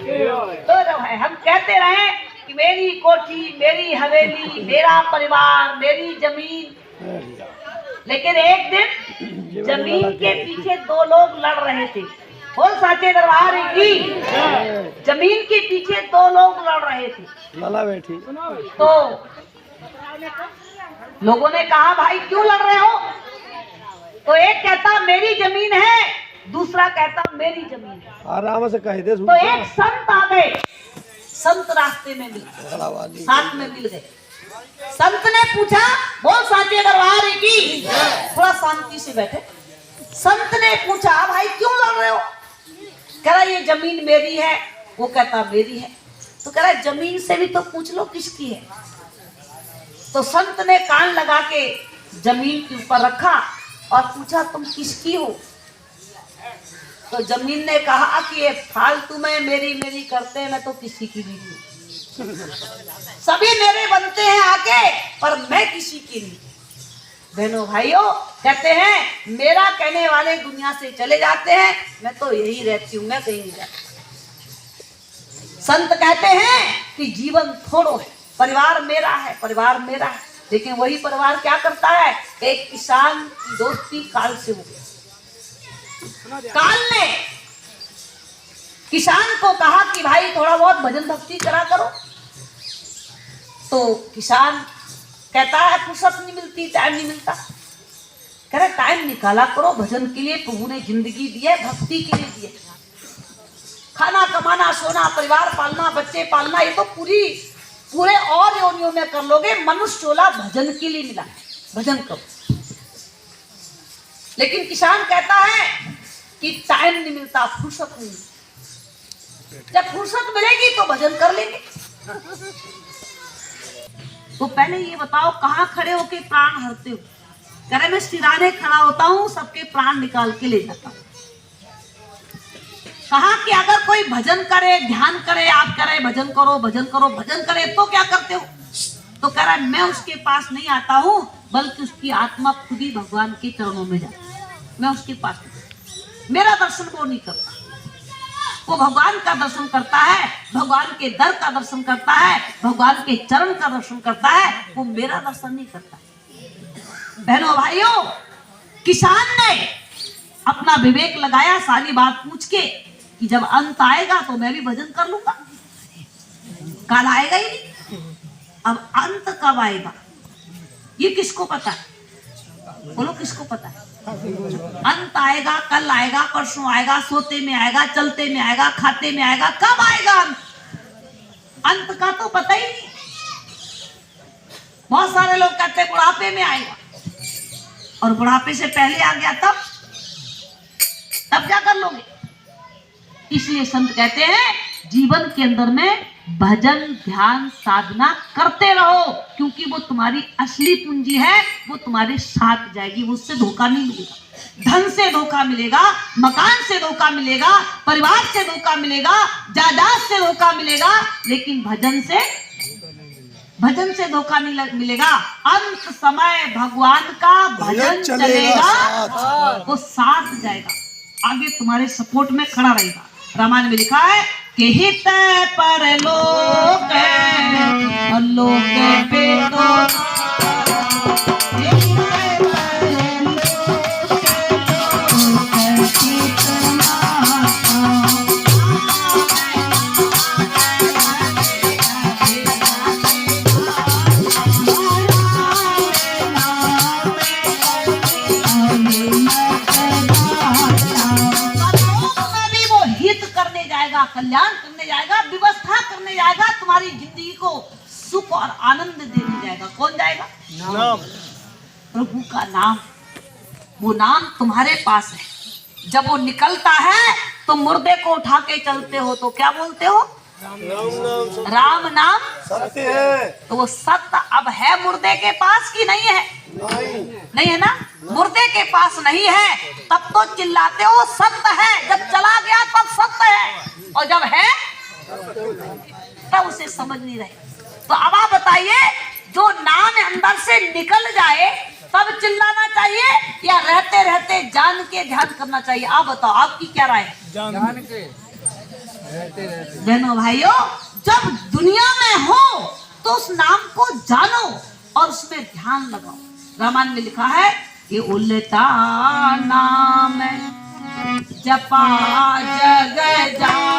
तो जो है हम कहते रहे कि मेरी कोठी, मेरी हवेली, मेरा परिवार, मेरी जमीन, लेकिन एक दिन जमीन के पीछे दो लोग लड़ रहे थे। बोल साचे दरबार की। जमीन के पीछे दो लोग लड़ रहे थे। लला बैठी तो लोगों ने कहा भाई क्यों लड़ रहे हो? तो एक कहता मेरी जमीन है, दूसरा कहता मेरी जमीन है। आराम से कह दे। तो एक संत आ गए, संत रास्ते में मिल गए, साथ में मिल गए। संत ने पूछा, बोल साचे दरबार की, थोड़ा शांति से बैठे। संत ने पूछा भाई क्यों लड़ रहे हो? कह रहा ये जमीन मेरी है, वो कहता मेरी है। तो कह रहा जमीन से भी तो पूछ लो किसकी है। तो संत ने कान लगा के जमीन के ऊपर रखा और पूछा तुम किसकी हो? तो जमीन ने कहा कि ये फालतू में मेरी मेरी करते हैं, मैं तो किसी की नहीं हूँ। सभी मेरे बनते हैं आके, पर मैं किसी की नहीं। बहनों भाइयों, कहते हैं मेरा कहने वाले दुनिया से चले जाते हैं, मैं तो यही रहती हूँ, मैं कहीं नहीं जाती। संत कहते हैं कि जीवन थोड़ो है, परिवार मेरा है, परिवार मेरा है। लेकिन वही परिवार क्या करता है? एक किसान की दोस्ती काल से हो गई। काल ने किसान को कहा कि भाई थोड़ा बहुत भजन भक्ति करा करो। तो किसान कहता है फुर्सत नहीं मिलती, टाइम नहीं मिलता। कह रहे टाइम निकाला करो भजन के लिए, प्रभु ने जिंदगी दी है, भक्ति के लिए दी है। खाना कमाना, सोना, परिवार पालना, बच्चे पालना, ये तो पूरे और योनियों में कर लोगे। मनुष्य चोला भजन के लिए मिला, भजन करो। लेकिन किसान कहता है कि टाइम नहीं मिलता, फुर्सत नहीं मिलती। जब फुर्सत मिलेगी तो भजन कर लेंगे। तो पहले ये बताओ कहाँ खड़े होके प्राण हरते हो? कह रहे मैं सिराने खड़ा होता हूँ, सबके प्राण निकाल के ले जाता हूँ। कहा कि अगर कोई भजन करे, ध्यान करे, आप करे भजन करो, भजन करो, भजन करे, तो क्या करते हो? तो कह रहा है मैं उसके पास नहीं आता हूँ, बल्कि उसकी आत्मा खुद ही भगवान के चरणों में जाती है। मैं उसके पास नहीं, मेरा दर्शन वो नहीं करता। वो भगवान का दर्शन करता है, भगवान के दर का दर्शन करता है, भगवान के चरण का दर्शन करता है, वो मेरा दर्शन नहीं करता। बहनों भाइयों, किसान ने अपना विवेक लगाया, सारी बात पूछ के कि जब अंत आएगा तो मैं भी भजन कर लूंगा। काल आएगा ही नहीं, अब अंत कब आएगा ये किसको पता है? बोलो किसको पता है? अंत आएगा, कल आएगा, परसों आएगा, सोते में आएगा, चलते में आएगा, खाते में आएगा, कब आएगा अंत? अंत का तो पता ही नहीं। बहुत सारे लोग कहते हैं बुढ़ापे में आएगा, और बुढ़ापे से पहले आ गया तब क्या कर लोगे? इसलिए संत कहते हैं जीवन के अंदर में भजन, ध्यान, साधना करते रहो, क्योंकि वो तुम्हारी असली पूंजी है, वो तुम्हारे साथ जाएगी, उससे धोखा नहीं मिलेगा। धन से धोखा मिलेगा, मकान से धोखा मिलेगा, परिवार से धोखा मिलेगा, जायदाद से धोखा मिलेगा, लेकिन भजन से धोखा नहीं मिलेगा। अंत समय भगवान का भजन चलेगा, वो साथ जाएगा, आगे तुम्हारे सपोर्ट में खड़ा रहेगा। रामायण में लिखा है कि हित पर लोक पे तो कल्याण करने जाएगा, व्यवस्था करने जाएगा, तुम्हारी जिंदगी को सुख और आनंद देने जाएगा। कौन जाएगा? नाम, प्रभु का नाम। वो नाम तुम्हारे पास है। जब वो निकलता है तो मुर्दे को उठा के चलते हो तो क्या बोलते हो? राम नाम सत्य है। तो वो सत्य अब है मुर्दे के पास कि नहीं है? नहीं है ना। मुर्दे के पास नहीं है तब तो चिल्लाते हो सत्य है, जब चला गया तब सत्य है, और जब है तब उसे समझ नहीं रहे। तो अब आप बताइए, जो नाम अंदर से निकल जाए तब चिल्लाना चाहिए या रहते रहते जान के ध्यान करना चाहिए? आप बताओ, आपकी क्या राय है? जान के। बहनों भाइयों, जब दुनिया में हो तो उस नाम को जानो और उसमें ध्यान लगाओ। रामायण में लिखा है कि उल्टा नाम जपा जग जा